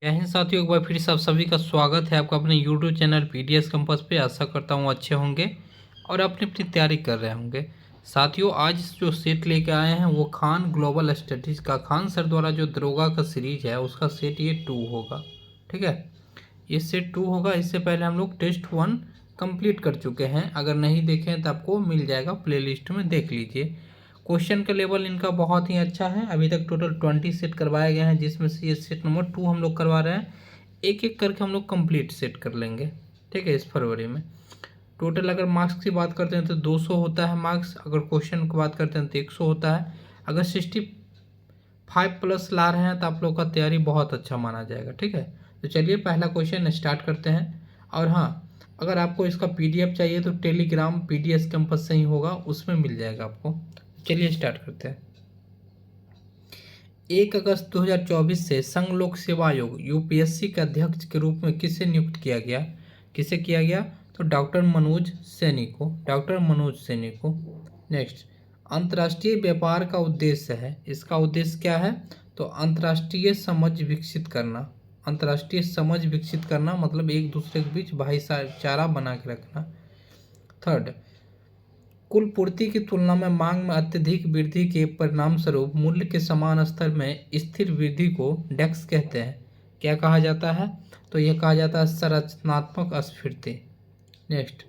जय हिंद साथियों, एक बार फिर से आप सभी का स्वागत है आपका अपने YouTube चैनल पीडीएस कैंपस पे। आशा करता हूँ अच्छे होंगे और अपनी अपनी तैयारी कर रहे होंगे। साथियों, आज जो सेट लेके आए हैं वो खान ग्लोबल स्टडीज़ का खान सर द्वारा जो दरोगा का सीरीज है उसका सेट ये 2 होगा। ठीक है, ये सेट 2 होगा। इससे पहले हम लोग टेस्ट 1 कंप्लीट कर चुके हैं। अगर नहीं देखें तो आपको मिल जाएगा, प्लेलिस्ट में देख लीजिए। क्वेश्चन का लेवल इनका बहुत ही अच्छा है। अभी तक टोटल 20 सेट करवाए गए हैं, जिसमें से ये सेट नंबर 2 हम लोग करवा रहे हैं। एक एक करके हम लोग कंप्लीट सेट कर लेंगे। ठीक है, इस फरवरी में टोटल अगर मार्क्स की बात करते हैं तो 200 होता है मार्क्स। अगर क्वेश्चन की बात करते हैं तो 100 होता है। अगर 65 प्लस ला रहे हैं तो आप लोग का तैयारी बहुत अच्छा माना जाएगा। ठीक है, तो चलिए पहला क्वेश्चन स्टार्ट करते हैं। और हाँ, अगर आपको इसका पीडीएफ चाहिए तो टेलीग्राम पीडीएस कैंपस से ही होगा, उसमें मिल जाएगा आपको। चलिए स्टार्ट करते हैं। 1 अगस्त 2024 से संघ लोक सेवा आयोग यूपीएससी के अध्यक्ष के रूप में किसे नियुक्त किया गया? किसे किया गया? तो डॉक्टर मनोज सैनी को। डॉक्टर मनोज सैनी को। नेक्स्ट, अंतर्राष्ट्रीय व्यापार का उद्देश्य है। इसका उद्देश्य क्या है? तो अंतर्राष्ट्रीय समझ विकसित करना। अंतर्राष्ट्रीय समझ विकसित करना मतलब एक दूसरे के बीच भाईचारा बना के रखना। थर्ड, कुल पूर्ति की तुलना में मांग में अत्यधिक वृद्धि के परिणामस्वरूप मूल्य के समान स्तर में स्थिर वृद्धि को डेक्स कहते हैं। क्या कहा जाता है? तो यह कहा जाता है संरचनात्मक अस्फीति। नेक्स्ट,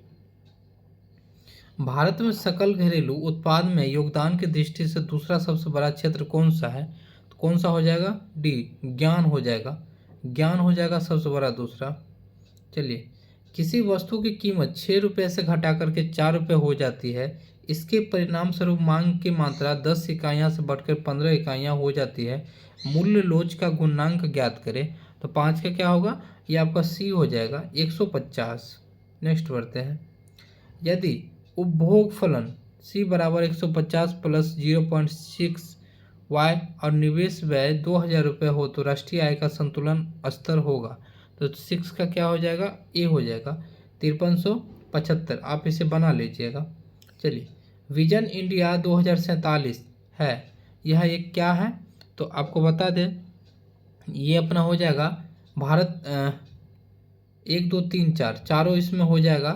भारत में सकल घरेलू उत्पाद में योगदान की दृष्टि से दूसरा सबसे बड़ा क्षेत्र कौन सा है? तो कौन सा हो जाएगा? डी, ज्ञान हो जाएगा। ज्ञान हो जाएगा सबसे बड़ा दूसरा। चलिए, किसी वस्तु की कीमत 6 रुपये से घटा करके 4 रुपये हो जाती है। इसके परिणाम स्वरूप मांग की मात्रा 10 इकाइयाँ से बढ़कर 15 इकाइयाँ हो जाती है। मूल्य लोच का गुणांक ज्ञात करें। तो 5 का क्या होगा? ये आपका सी हो जाएगा, 150। नेक्स्ट बढ़ते हैं। यदि उपभोग फलन सी बराबर 150 प्लस 0.6 वाई और निवेश व्यय 2000 रुपये हो तो राष्ट्रीय आय का संतुलन स्तर होगा। तो 6 का क्या हो जाएगा? ए हो जाएगा, 5375। आप इसे बना लीजिएगा। चलिए, विजन इंडिया 2047 है, यह एक क्या है? तो आपको बता दें, ये अपना हो जाएगा भारत 1 2 3 4 चारों इसमें हो जाएगा।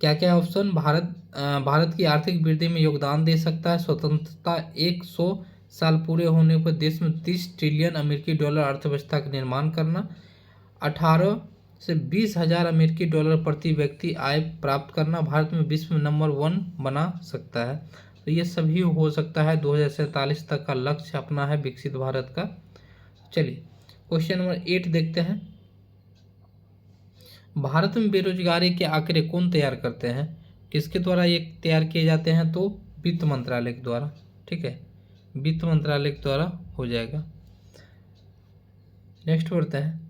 क्या क्या ऑप्शन? भारत की आर्थिक वृद्धि में योगदान दे सकता है। स्वतंत्रता 100 साल पूरे होने पर देश में 30 ट्रिलियन अमेरिकी डॉलर अर्थव्यवस्था का निर्माण करना। 18 से 20,000 अमेरिकी डॉलर प्रति व्यक्ति आय प्राप्त करना। भारत में विश्व में नंबर 1 बना सकता है। तो ये सभी हो सकता है। 2047 तक का लक्ष्य अपना है विकसित भारत का। चलिए क्वेश्चन नंबर 8 देखते हैं। भारत में बेरोजगारी के आंकड़े कौन तैयार करते हैं? किसके द्वारा ये तैयार किए जाते हैं? तो वित्त मंत्रालय के द्वारा। ठीक है, वित्त मंत्रालय के द्वारा हो जाएगा। नेक्स्ट बढ़ते हैं।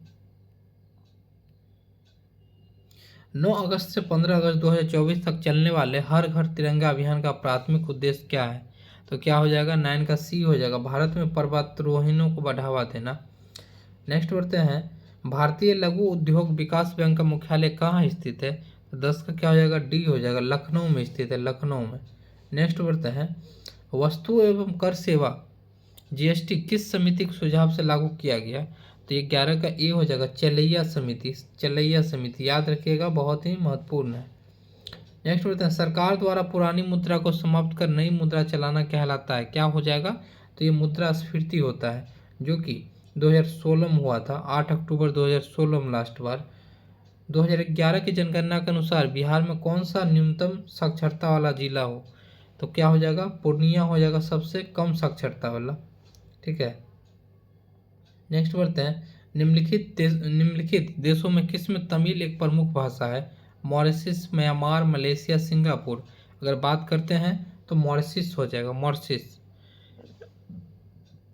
9 अगस्त से 15 अगस्त 2024 तक चलने वाले हर घर तिरंगा अभियान का प्राथमिक उद्देश्य क्या है? तो क्या हो जाएगा? 9 का सी हो जाएगा, भारत में पर्वतारोहणों को बढ़ावा देना। नेक्स्ट बढ़ते हैं। भारतीय लघु उद्योग विकास बैंक का मुख्यालय कहाँ स्थित है? तो 10 का क्या हो जाएगा? डी हो जाएगा, लखनऊ में स्थित है, लखनऊ में। नेक्स्ट बढ़ते हैं। वस्तु एवं कर सेवा जीएसटी किस समिति के सुझाव से लागू किया गया? तो ये 11 का ए हो जाएगा, चलैया समिति। चलैया समिति याद रखिएगा, बहुत ही महत्वपूर्ण है। नेक्स्ट बढ़ते हैं। सरकार द्वारा पुरानी मुद्रा को समाप्त कर नई मुद्रा चलाना कहलाता है। क्या हो जाएगा? तो ये मुद्रास्फीति होता है, जो कि 2016 में हुआ था, 8 अक्टूबर 2016 में लास्ट बार। 2011 की जनगणना के अनुसार बिहार में कौन सा न्यूनतम साक्षरता वाला जिला हो? तो क्या हो जाएगा? पूर्णिया हो जाएगा सबसे कम साक्षरता वाला। ठीक है, नेक्स्ट बढ़ते हैं। निम्नलिखित देशों में किस में तमिल एक प्रमुख भाषा है? Mauritius, Myanmar, Malaysia, Singapore. अगर बात करते हैं तो मॉरिशस हो जाएगा, मॉरिशस।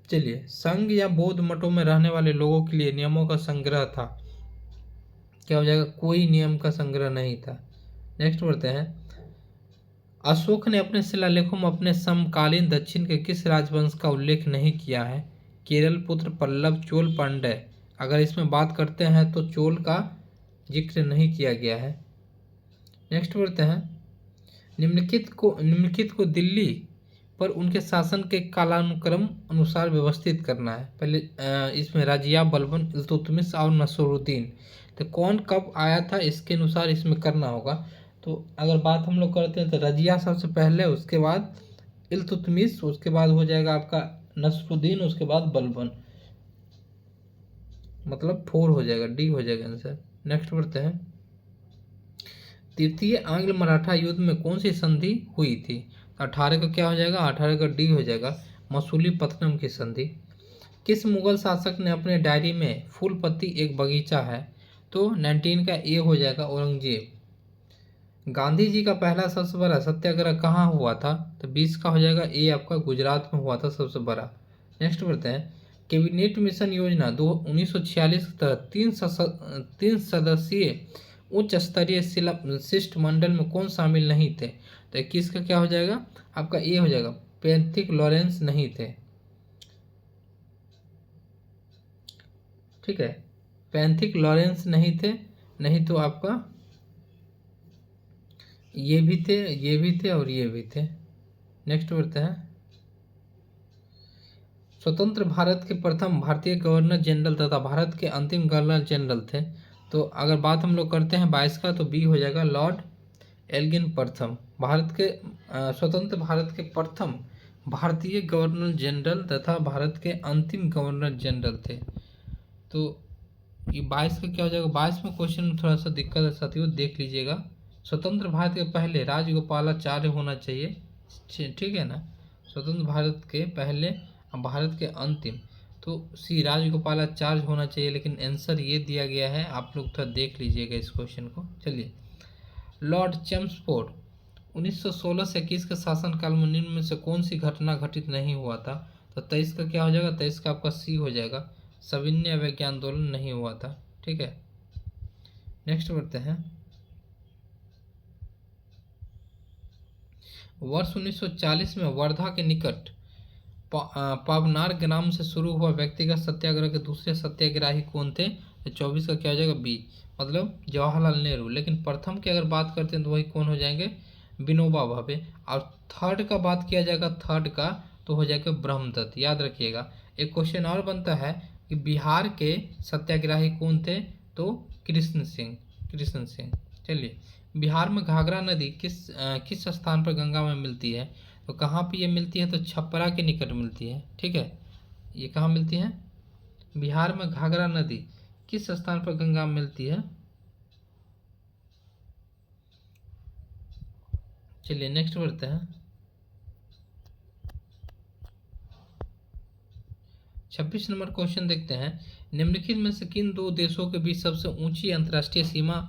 चलिए, संघ या बौद्ध मठों में रहने वाले लोगों के लिए नियमों का संग्रह था। क्या हो जाएगा? कोई नियम का संग्रह नहीं था। नेक्स्ट बढ़ते हैं। अशोक ने अपने शिलालेखों में अपने समकालीन दक्षिण के किस राजवंश का उल्लेख नहीं किया है? केरल, पुत्र, पल्लव, चोल, पांड्य। अगर इसमें बात करते हैं तो चोल का जिक्र नहीं किया गया है। नेक्स्ट बढ़ते हैं। निम्नलिखित को दिल्ली पर उनके शासन के कालानुक्रम अनुसार व्यवस्थित करना है। पहले इसमें रजिया, बलबन, इल्तुतमिश और नसरुद्दीन, तो कौन कब आया था इसके अनुसार इसमें करना होगा। तो अगर बात हम लोग करते हैं तो रजिया सबसे पहले, उसके बाद इल्तुतमिश, उसके बाद हो जाएगा आपका नसरुद्दीन, उसके बाद बलबन, मतलब 4 हो जाएगा, डी हो जाएगा आंसर। नेक्स्ट बढ़ते हैं। तृतीय आंग्ल मराठा युद्ध में कौन सी संधि हुई थी। 18 का क्या हो जाएगा, 18 का डी हो जाएगा, मसूलीपट्टनम की संधि। किस मुगल शासक ने अपने डायरी में फूलपत्ती एक बगीचा है, तो 19 का ए हो जाएगा, औरंगजेब। गांधी जी का पहला सबसे बड़ा सत्याग्रह कहाँ हुआ था, तो 20 का हो जाएगा ए, आपका गुजरात में हुआ था सबसे बड़ा। नेक्स्ट बढ़ते हैं। कैबिनेट मिशन योजना 1946 के तहत 3 सदस्यीय उच्च स्तरीय शिष्टमंडल में कौन शामिल नहीं थे, तो 21 का क्या हो जाएगा, आपका ए हो जाएगा, पैंथिक लॉरेंस नहीं थे। ठीक है, पैंथिक लॉरेंस नहीं थे, नहीं तो आपका ये भी थे, ये भी थे और ये भी थे। नेक्स्ट बढ़ते हैं। स्वतंत्र भारत के प्रथम भारतीय गवर्नर जनरल तथा भारत के अंतिम गवर्नर जनरल थे, तो अगर बात हम लोग करते हैं 22 का, तो बी हो जाएगा, लॉर्ड एल्गिन प्रथम। भारत के स्वतंत्र भारत के प्रथम भारतीय गवर्नर जनरल तथा भारत के अंतिम गवर्नर जनरल थे। तो ये 22 का क्या हो जाएगा, 22 में क्वेश्चन में थोड़ा सा दिक्कत है साथियों, देख लीजिएगा। स्वतंत्र भारत के पहले राजगोपालाचार्य होना चाहिए, ठीक है ना। स्वतंत्र भारत के पहले, भारत के अंतिम, तो सी राजगोपालाचार्य होना चाहिए, लेकिन आंसर ये दिया गया है, आप लोग थोड़ा देख लीजिएगा इस क्वेश्चन को। चलिए, लॉर्ड चेम्सफोर्ड 1916 से 21 के शासनकाल में निम्न में से कौन सी घटना घटित नहीं हुआ था, तो 23 का क्या हो जाएगा, 23 का आपका सी हो जाएगा, सविनय अवज्ञा आंदोलन नहीं हुआ था। ठीक है, नेक्स्ट बढ़ते हैं। वर्ष 1940 में वर्धा के निकट पावनार ग्राम से शुरू हुआ व्यक्तिगत सत्याग्रह के दूसरे सत्याग्रही कौन थे, तो 24 का क्या हो जाएगा, बी, मतलब जवाहरलाल नेहरू। लेकिन प्रथम की अगर बात करते हैं तो वही कौन हो जाएंगे, विनोबा भावे। और थर्ड का बात किया जाएगा, थर्ड का तो हो जाएगा ब्रह्मदत्त, याद रखिएगा। एक क्वेश्चन और बनता है कि बिहार के सत्याग्रही कौन थे, तो कृष्ण सिंह, कृष्ण सिंह। चलिए, बिहार में घाघरा नदी किस स्थान पर गंगा में मिलती है, तो कहाँ पे ये मिलती है, तो छपरा के निकट मिलती है। ठीक है, ये कहाँ मिलती है, बिहार में घाघरा नदी किस स्थान पर गंगा में मिलती है। चलिए, नेक्स्ट बढ़ते हैं। 26 नंबर क्वेश्चन देखते हैं। निम्नलिखित में से किन दो देशों के बीच सबसे ऊंची अंतर्राष्ट्रीय सीमा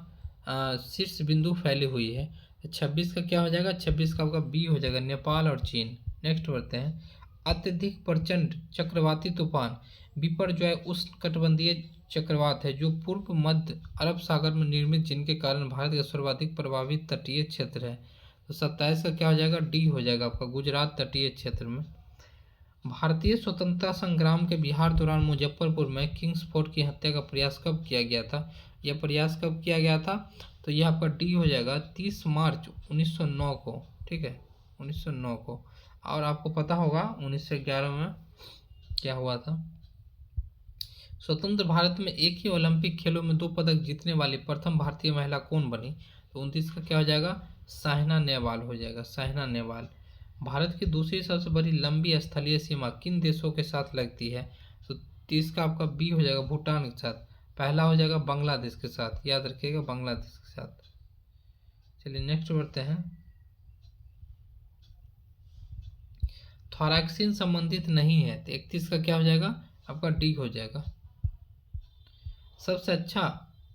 शीर्ष बिंदु फैली हुई है, 26 का क्या हो जाएगा, 26 का आपका बी हो जाएगा, नेपाल और चीन। नेक्स्ट बढ़ते हैं। अत्यधिक प्रचंड चक्रवाती तूफान बिपर जो है उष्णकटिबंधीय चक्रवात है जो पूर्व मध्य अरब सागर में निर्मित, जिनके कारण भारत का सर्वाधिक प्रभावित तटीय क्षेत्र है, तो 27 का क्या हो जाएगा, डी हो जाएगा आपका, गुजरात तटीय क्षेत्र में। भारतीय स्वतंत्रता संग्राम के बिहार दौरान मुजफ्फरपुर में किंग्स फोर्ट की हत्या का प्रयास कब किया गया था, यह प्रयास कब किया गया था, तो यह आपका डी हो जाएगा, 30 मार्च 1909 को। ठीक है, 1909 को। और आपको पता होगा 1911 में क्या हुआ था। स्वतंत्र भारत में एक ही ओलंपिक खेलों में 2 पदक जीतने वाली प्रथम भारतीय महिला कौन बनी, तो 29 का क्या हो जाएगा, साइना नेहवाल हो जाएगा, साइना नेहवाल। भारत की दूसरी सबसे बड़ी लंबी स्थलीय सीमा किन देशों के साथ लगती है, तो 30 का आपका बी हो जाएगा, भूटान के साथ। पहला हो जाएगा बांग्लादेश के साथ, याद रखिएगा, बांग्लादेश के साथ। चलिए, नेक्स्ट बढ़ते हैं। थॉरैक्सिन संबंधित नहीं है, तो 31 का क्या हो जाएगा, आपका डी हो जाएगा। सबसे अच्छा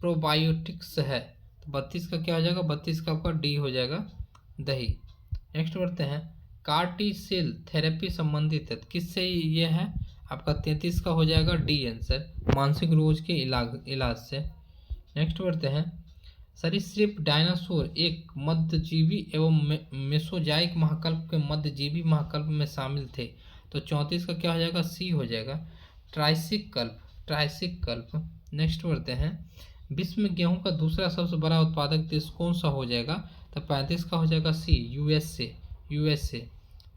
प्रोबायोटिक्स है, तो 32 का क्या हो जाएगा, 32 का आपका डी हो जाएगा, दही। नेक्स्ट बढ़ते हैं। कार्टी सेल थेरेपी संबंधित है, किससे ये है, आपका 33 का हो जाएगा, डी आंसर, मानसिक रोग के इलाज से। नेक्स्ट बढ़ते हैं। सरीसृप डायनासोर एक मध्यजीवी एवं मेसोजाइक महाकल्प के मध्यजीवी महाकल्प में शामिल थे, तो 34 का क्या हो जाएगा, सी हो जाएगा, ट्राइसिक कल्प, ट्राइसिक कल्प। नेक्स्ट बढ़ते हैं। विश्व में गेहूं का दूसरा सबसे बड़ा उत्पादक देश कौन सा हो जाएगा, तो 35 का हो जाएगा, सी, यूएसए, यूएसए।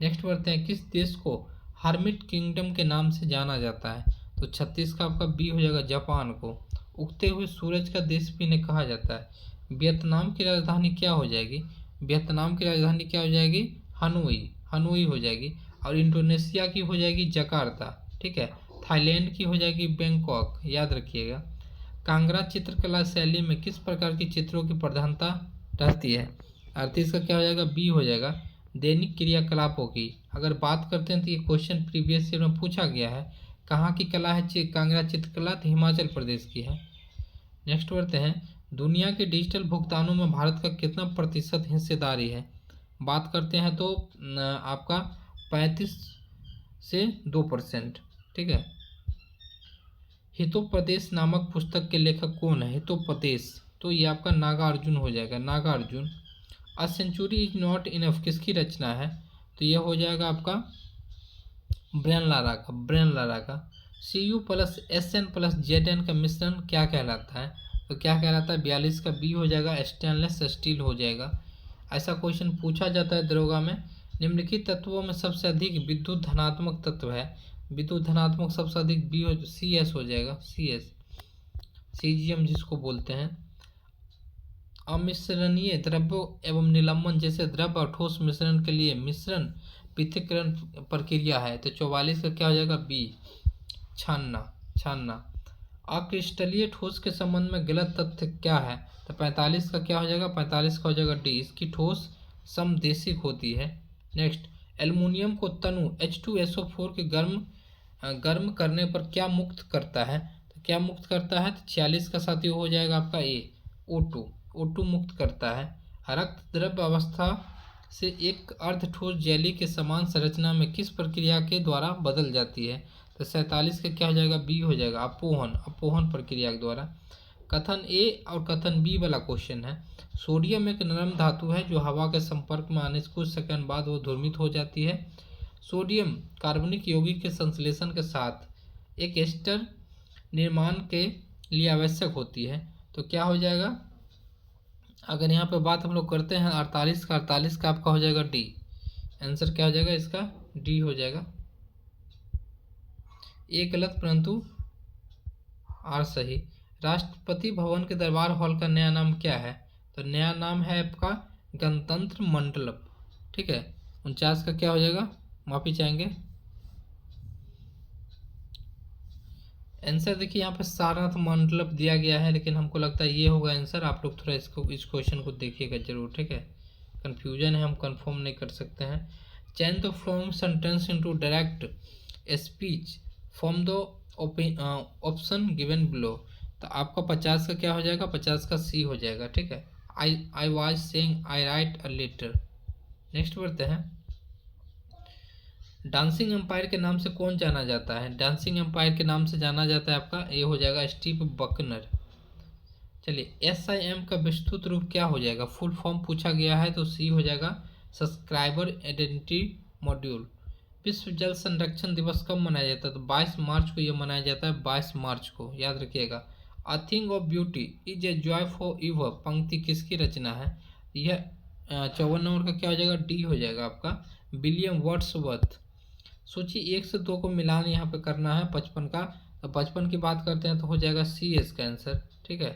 नेक्स्ट बढ़ते हैं, किस देश को हर्मिट किंगडम के नाम से जाना जाता है? तो 36 का आपका बी हो जाएगा, जापान को। उगते हुए सूरज का देश भी इन्हें कहा जाता है। वियतनाम की राजधानी क्या हो जाएगी? वियतनाम की राजधानी क्या हो जाएगी? हनोई, हनोई हो जाएगी। और इंडोनेशिया की हो जाएगी जकार्ता, ठीक है। थाईलैंड की हो जाएगी बैंकॉक, याद रखिएगा। कांगड़ा चित्रकला शैली में किस प्रकार की चित्रों की प्रधानता रहती है? 38 का क्या हो जाएगा? बी हो जाएगा, दैनिक क्रियाकलापों की। अगर बात करते हैं तो ये क्वेश्चन प्रीवियस ईयर में पूछा गया है। कहाँ की कला है कांगड़ा चित्रकला? तो हिमाचल प्रदेश की है। नेक्स्ट बढ़ते हैं, दुनिया के डिजिटल भुगतानों में भारत का कितना प्रतिशत हिस्सेदारी है? बात करते हैं तो आपका 35 से 2%, ठीक है। हितोपदेश नामक पुस्तक के लेखक कौन है? हितोपदेश, तो ये आपका नागार्जुन हो जाएगा, Nagarjun. A century is not enough किसकी रचना है? तो ये हो जाएगा आपका ब्रेन लारा का, ब्रेन लारा का। Cu plus SN plus Zn का मिश्रण क्या कहलाता है? तो क्या कहलाता है? 42 का बी हो जाएगा, स्टेनलेस स्टील हो जाएगा। ऐसा क्वेश्चन पूछा जाता है दरोगा में। निम्नलिखित तत्वों में सबसे अधिक विद्युत धनात्मक तत्व है? विद्युत धनात्मक सबसे अधिक बी हो, CS हो जाएगा, CS, Cesium जिसको बोलते हैं। अमिश्रणीय द्रव्यों एवं निलंबन जैसे द्रव्य और ठोस मिश्रण के लिए मिश्रण पृथक्करण प्रक्रिया है। तो 44 का क्या हो जाएगा? बी, छानना, छानना। अक्रिस्टलीय ठोस के संबंध में गलत तथ्य क्या है? तो 45 का क्या हो जाएगा? 45 का हो जाएगा डी, इसकी ठोस समदेशिक होती है। नेक्स्ट, एल्युमिनियम को तनु H2SO4 के गर्म करने पर क्या मुक्त करता है? तो क्या मुक्त करता है? तो 46 का साथी हो जाएगा आपका ए, O2 मुक्त करता है। रक्त द्रव्य अवस्था से एक अर्ध ठोस जेली के समान संरचना में किस प्रक्रिया के द्वारा बदल जाती है? तो 47 का क्या हो जाएगा? बी हो जाएगा, अपोहन, अपोहन प्रक्रिया के द्वारा। कथन ए और कथन बी वाला क्वेश्चन है। सोडियम एक नरम धातु है जो हवा के संपर्क में आने से कुछ सेकंड बाद वो ध्रुवित हो जाती है। सोडियम कार्बनिक यौगिक के संश्लेषण के साथ एक एस्टर निर्माण के लिए आवश्यक होती है। तो क्या हो जाएगा? अगर यहाँ पे बात हम लोग करते हैं 48 का, 48 का आपका हो जाएगा डी। आंसर क्या हो जाएगा इसका? डी हो जाएगा। ए गलत परंतु आर सही। राष्ट्रपति भवन के दरबार हॉल का नया नाम क्या है? तो नया नाम है आपका गणतंत्र मंडलम, ठीक है। 49 का क्या हो जाएगा? माफी चाहेंगे। आंसर देखिए यहाँ पे सारनाथ मंडलम दिया गया है, लेकिन हमको लगता है ये होगा आंसर। आप लोग थोड़ा इसको, इस क्वेश्चन को देखिएगा जरूर, ठीक है। कंफ्यूजन है, हम कंफर्म नहीं कर सकते हैं। Change the form sentence into direct speech from the option given below. तो आपका 50 का क्या हो जाएगा? 50 का सी हो जाएगा, ठीक है। I was saying I write a letter. Next बढ़ते हैं, डांसिंग एम्पायर के नाम से कौन जाना जाता है? डांसिंग एम्पायर के नाम से जाना जाता है आपका, ये हो जाएगा स्टीव बकनर। चलिए, SIM का विस्तृत रूप क्या हो जाएगा? फुल फॉर्म पूछा गया है तो सी हो जाएगा, सब्सक्राइबर आइडेंटिटी मॉड्यूल। विश्व जल संरक्षण दिवस कब मनाया जाता है? तो 22 मार्च को यह मनाया जाता है, 22 मार्च को, याद रखिएगा। A thing of beauty is a joy forever पंक्ति किसकी रचना है? यह 54 नंबर का क्या हो जाएगा? डी हो जाएगा आपका, विलियम वर्ड्सवर्थ। सोचिए 1 से 2 को मिलान यहाँ पे करना है 55 का, तो 55 की बात करते हैं तो हो जाएगा सी इसका आंसर, ठीक है।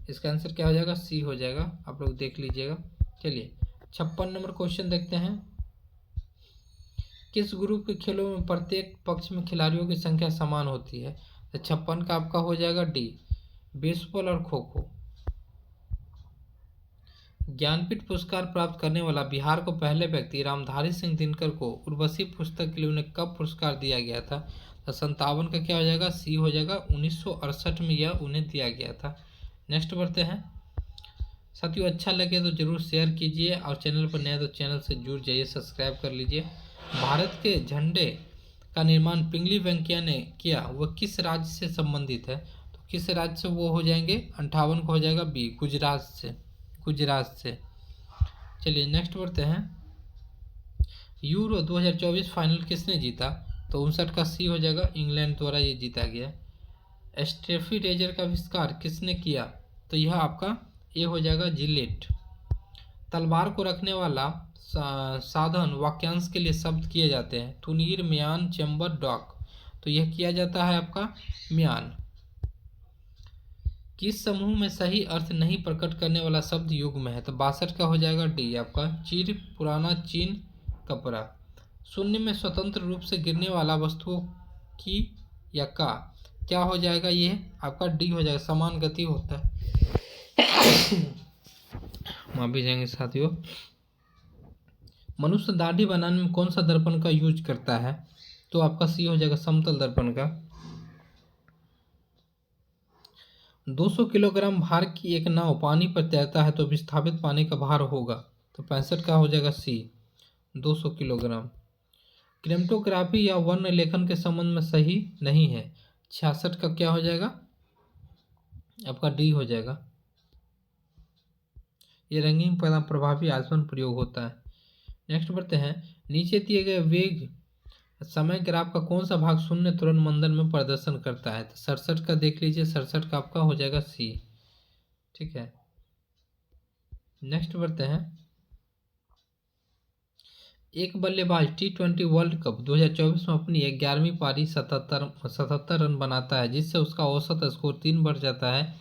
इसका आंसर क्या हो जाएगा? सी हो जाएगा, आप लोग देख लीजिएगा। चलिए 56 नंबर क्वेश्चन देखते हैं। किस ग्रुप के खेलों में प्रत्येक पक्ष में खिलाड़ियों की संख्या समान होती है? तो 56 का आपका हो जाएगा डी, बेसबॉल और खो खो। ज्ञानपीठ पुरस्कार प्राप्त करने वाला बिहार को पहले व्यक्ति रामधारी सिंह दिनकर को उर्वशी पुस्तक के लिए उन्हें कब पुरस्कार दिया गया था? तो 57 का क्या हो जाएगा? सी हो जाएगा, 1968 में यह उन्हें दिया गया था। नेक्स्ट बढ़ते हैं। साथियों, अच्छा लगे तो जरूर शेयर कीजिए और चैनल पर नए तो चैनल से जुड़ जाइए, सब्सक्राइब कर लीजिए। भारत के झंडे का निर्माण पिंगली वेंकैया ने किया, वह किस राज्य से संबंधित है? तो किस राज्य से वो हो जाएंगे? 58 को हो जाएगा बी, गुजरात से, गुजरात से। चलिए नेक्स्ट बढ़ते हैं। यूरो 2024 फाइनल किसने जीता? तो 59 का सी हो जाएगा, इंग्लैंड द्वारा ये जीता गया। स्टेफी रेजर का आविष्कार किसने किया? तो यह आपका ए हो जाएगा, जिलेट। तलवार को रखने वाला साधन वाक्यांश के लिए शब्द किए जाते हैं? तुनीर, म्यान, चेंबर, डॉक। तो यह किया जाता है आपका म्यान। किस समूह में सही अर्थ नहीं प्रकट करने वाला शब्द युग्म है? तो 62 का हो जाएगा डी आपका चीर, पुराना, चीन, कपड़ा। शून्य में स्वतंत्र रूप से गिरने वाला वस्तुओं की या का क्या हो जाएगा? ये आपका डी हो जाएगा, समान गति होता है। माफी जाएंगे साथियों। मनुष्य दाढ़ी बनाने में कौन सा दर्पण का यूज करता है? तो आपका सी हो जाएगा, समतल दर्पण का। 200 किलोग्राम भार की एक नाव पानी पर तैरता है तो विस्थापित पानी का भार होगा? तो 65 का हो जाएगा सी 200 किलोग्राम। क्रोमेटोग्राफी या वर्ण लेखन के संबंध में सही नहीं है? 66 का क्या हो जाएगा? आपका डी हो जाएगा। ये रंगीन प्रभावी आसवन प्रयोग होता है। नेक्स्ट बढ़ते हैं। नीचे दिए गए वेग समय ग्राफ का कौन सा भाग शून्य त्वरण मंडल में प्रदर्शन करता है? तो 67 का देख लीजिए, 67 का आपका हो जाएगा सी। ठीक है, नेक्स्ट बढ़ते हैं। एक बल्लेबाज T20 वर्ल्ड कप 2024 में अपनी 11वीं पारी 77 रन बनाता है, जिससे उसका औसत स्कोर 3 बढ़ जाता है।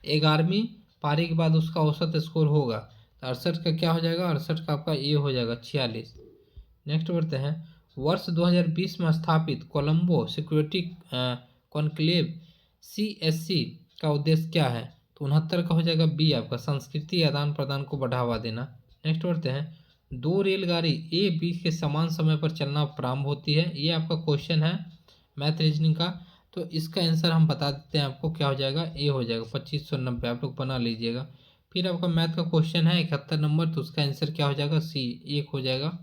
11वीं पारी के बाद उसका औसत स्कोर होगा। तो 68 का क्या हो जाएगा? 68 का आपका ए हो जाएगा 46। नेक्स्ट बढ़ते हैं। वर्ष 2020 में स्थापित कोलंबो सिक्योरिटी कॉन्क्लेव CSC का उद्देश्य क्या है? तो 69 का हो जाएगा बी आपका संस्कृति आदान प्रदान को बढ़ावा देना। नेक्स्ट बढ़ते हैं। दो रेलगाड़ी ए बी के समान समय पर चलना प्रारंभ होती है। ये आपका क्वेश्चन है मैथ रीजनिंग का। तो इसका आंसर हम बता देते हैं आपको, क्या हो जाएगा? ए हो जाएगा 2590। आप लोग बना लीजिएगा। फिर आपका मैथ का क्वेश्चन है 71 नंबर, तो उसका आंसर क्या हो जाएगा? सी 1 हो जाएगा।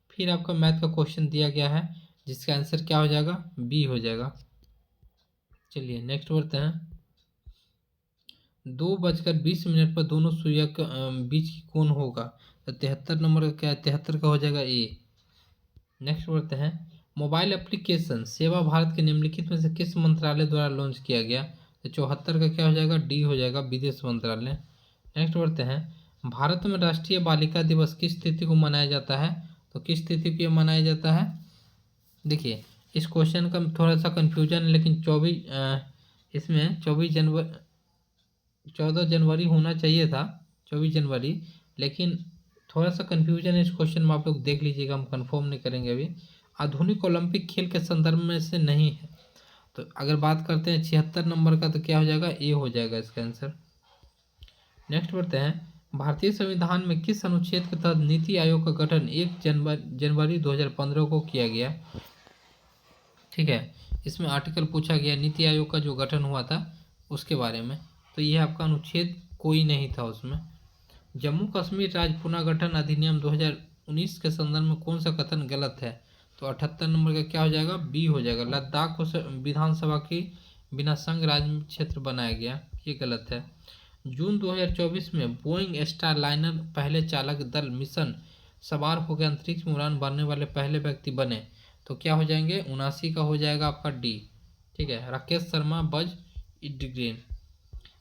फिर आपका मैथ का क्वेश्चन दिया गया है जिसका आंसर क्या हो जाएगा? बी हो जाएगा। चलिए नेक्स्ट बढ़ते हैं। 2:20 पर दोनों सूर्य के बीच की कोण होगा? तो 73 नंबर का क्या है? 73 का हो जाएगा ए। नेक्स्ट बढ़ते हैं। मोबाइल एप्लीकेशन सेवा भारत के निम्नलिखित में से किस मंत्रालय द्वारा लॉन्च किया गया? तो 74 का क्या हो जाएगा? डी हो जाएगा, विदेश मंत्रालय। नेक्स्ट बढ़ते हैं। भारत में राष्ट्रीय बालिका दिवस किस तिथि को मनाया जाता है? तो किस तिथि को मनाया जाता है? देखिए, इस क्वेश्चन का थोड़ा सा कन्फ्यूजन है, लेकिन 24 14 जनवरी होना चाहिए था, 24 जनवरी। लेकिन थोड़ा सा कन्फ्यूजन है इस क्वेश्चन में, आप लोग देख लीजिएगा, हम कंफर्म नहीं करेंगे अभी। आधुनिक ओलंपिक खेल के संदर्भ में से नहीं है। तो अगर बात करते हैं 76 नंबर का, तो क्या हो जाएगा? ए हो जाएगा इसका आंसर। नेक्स्ट बढ़ते हैं। भारतीय संविधान में किस अनुच्छेद के तहत नीति आयोग का गठन 1 जनवरी 2015 को किया गया? ठीक है, इसमें आर्टिकल पूछा गया नीति आयोग का जो गठन हुआ था उसके बारे में। तो यह आपका अनुच्छेद कोई नहीं था उसमें। जम्मू कश्मीर राज्य पुनर्गठन अधिनियम 2019 के संदर्भ में कौन सा कथन गलत है? तो 78 नंबर का क्या हो जाएगा? बी हो जाएगा। लद्दाख को विधानसभा की बिना संघ राज्य क्षेत्र बनाया गया, ये गलत है। जून 2024 में बोइंग स्टारलाइनर पहले चालक दल मिशन सवार होकर अंतरिक्ष में उड़ान भरने वाले पहले व्यक्ति बने। तो क्या हो जाएंगे? 79 का हो जाएगा आपका डी। ठीक है, राकेश शर्मा, बज इडग्रेन।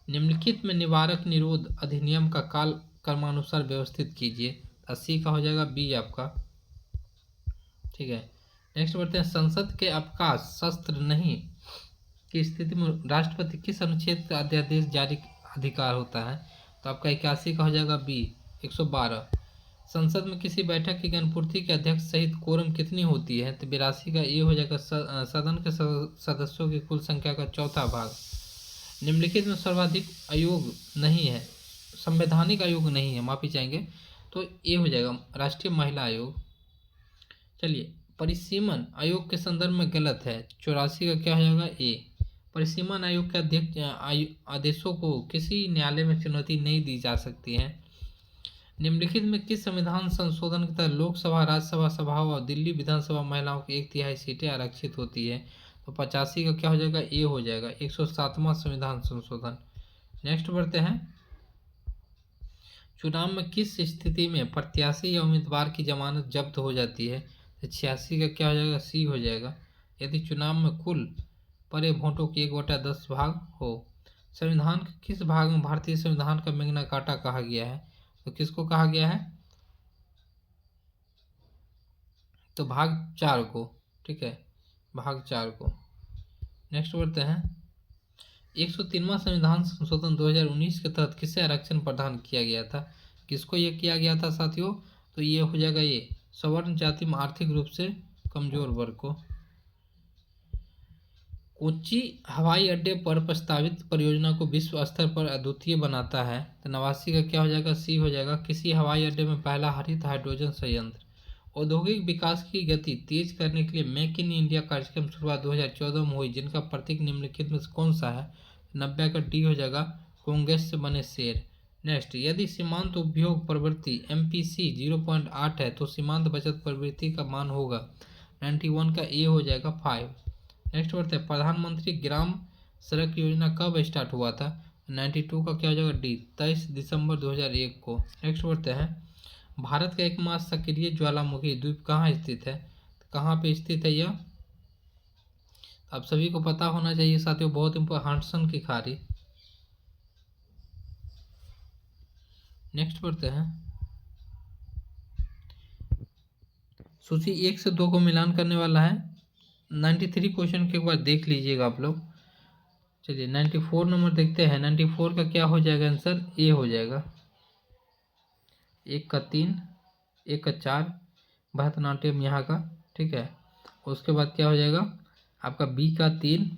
निम्नलिखित में निवारक निरोध अधिनियम का काल क्रमानुसार व्यवस्थित कीजिए। 80 का हो जाएगा बी आपका। ठीक है, नेक्स्ट बढ़ते हैं। संसद के अवकाश शस्त्र नहीं की स्थिति में राष्ट्रपति किस अनुच्छेद का अध्यादेश जारी अधिकार होता है? तो आपका 81 का हो जाएगा बी 112। संसद में किसी बैठक की गणपूर्ति के अध्यक्ष सहित कोरम कितनी होती है? तो 82 का ए हो जाएगा, सदन के सदस्यों की कुल संख्या का चौथा भाग। निम्नलिखित में सर्वाधिक आयोग नहीं है, संवैधानिक आयोग नहीं है, माफी चाहेंगे, तो ए हो जाएगा, राष्ट्रीय महिला आयोग। चलिए, परिसीमन आयोग के संदर्भ में गलत है, 84 का क्या हो जाएगा? ए। परिसीमन आयोग के अध्यक्ष आदेशों को किसी न्यायालय में चुनौती नहीं दी जा सकती है। निम्नलिखित में किस संविधान संशोधन के तहत लोकसभा, राज्यसभा सभाओं और दिल्ली विधानसभा महिलाओं की 1/3 सीटें आरक्षित होती है? तो 85 का क्या हो जाएगा? ए हो जाएगा, 107वां संविधान संशोधन। नेक्स्ट बढ़ते हैं। चुनाव में किस स्थिति में प्रत्याशी या उम्मीदवार की जमानत जब्त हो जाती है? तो 86 का क्या हो जाएगा? सी हो जाएगा, यदि चुनाव में कुल पड़े वोटों की 1/10 भाग हो। संविधान के किस भाग में भारतीय संविधान का मैग्ना कार्टा कहा गया है? तो किसको कहा गया है? तो भाग 4 को, ठीक है, भाग 4 को। नेक्स्ट बढ़ते हैं। 103वां संविधान संशोधन 2019 के तहत किसे आरक्षण प्रदान किया गया था? किसको ये किया गया था साथियों? तो ये हो जाएगा ये सवर्ण जाति में आर्थिक रूप से कमजोर वर्ग को। कोच्चि हवाई अड्डे पर प्रस्तावित परियोजना को विश्व स्तर पर अद्वितीय बनाता है, तो 89 का क्या हो जाएगा? सी हो जाएगा। किसी हवाई अड्डे में पहला हरित हाइड्रोजन संयंत्र। औद्योगिक विकास की गति तेज करने के लिए मेक इन इंडिया कार्यक्रम शुरुआत 2014 में हुई, जिनका प्रतीक निम्नलिखित में से कौन सा है? 90 का डी हो जाएगा, कांग्रेस से बने शेर। नेक्स्ट, यदि सीमांत उपभोग प्रवृत्ति MPC 0.8 है तो सीमांत बचत प्रवृत्ति का मान होगा 91 का ए हो जाएगा 5। नेक्स्ट बढ़ते हैं। प्रधानमंत्री ग्राम सड़क योजना कब स्टार्ट हुआ था? 92 का क्या हो जाएगा? डी, 23 दिसंबर 2001 को। नेक्स्ट बढ़ते हैं। भारत का एकमात्र सक्रिय ज्वालामुखी द्वीप कहाँ स्थित है? कहाँ पे स्थित है यह? आप सभी को पता होना चाहिए साथियों, बहुत इंपॉर्टेंट, हडसन की खाड़ी। नेक्स्ट बढ़ते हैं। सूची 1 से 2 को मिलान करने वाला है। 93 क्वेश्चन के एक बार देख लीजिएगा आप लोग। चलिए 94 नंबर देखते हैं। 94 का क्या हो जाएगा आंसर? ए हो जाएगा। 1 का 3, 1 का 4 भरतनाट्यम यहाँ का, ठीक है। उसके बाद क्या हो जाएगा आपका? बी का 3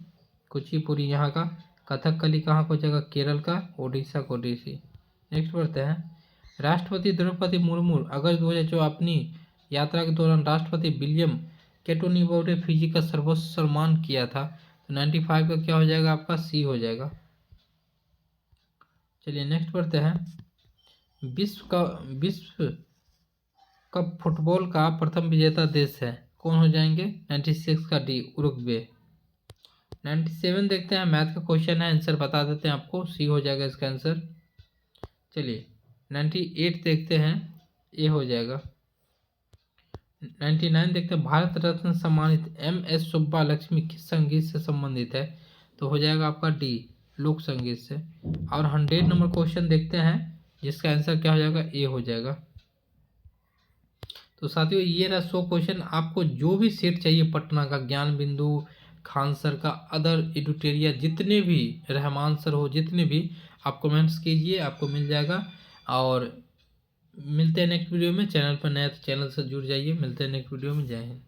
कुचिपुड़ी यहाँ का। कथकली कहाँ को जाएगा? केरल का। ओडिशा को ओडिसी। नेक्स्ट बढ़ते हैं। राष्ट्रपति द्रौपदी मुर्मू अगस्त 2014 अपनी यात्रा के दौरान राष्ट्रपति विलियम कैटोनिबोरे फिजी का सर्वोच्च सम्मान किया था, तो 95 का क्या हो जाएगा आपका? सी हो जाएगा। चलिए नेक्स्ट बढ़ते हैं। विश्व कप फुटबॉल का प्रथम विजेता देश है, कौन हो जाएंगे? 96 का डी, उरुग्वे। 97 देखते हैं। मैथ का क्वेश्चन है, आंसर बता देते हैं आपको। सी हो जाएगा इसका आंसर। चलिए 98 देखते हैं। ए हो जाएगा। 99 देखते हैं। भारत रत्न सम्मानित MS सुब्बालक्ष्मी किस संगीत से संबंधित है? तो हो जाएगा आपका डी, लोक संगीत से। और 100 नंबर क्वेश्चन देखते हैं, जिसका आंसर क्या हो जाएगा? ए हो जाएगा। तो साथियों ये रहा 100 क्वेश्चन। आपको जो भी सेट चाहिए पटना का, ज्ञान बिंदु, खान सर का, अदर एडुटेरिया, जितने भी, रहमान सर हो, जितने भी, आप कमेंट्स कीजिए, आपको मिल जाएगा। और मिलते हैं नेक्स्ट वीडियो में। चैनल पर नया तो चैनल से जुड़ जाइए। मिलते हैं नेक्स्ट वीडियो में। जय हिंद।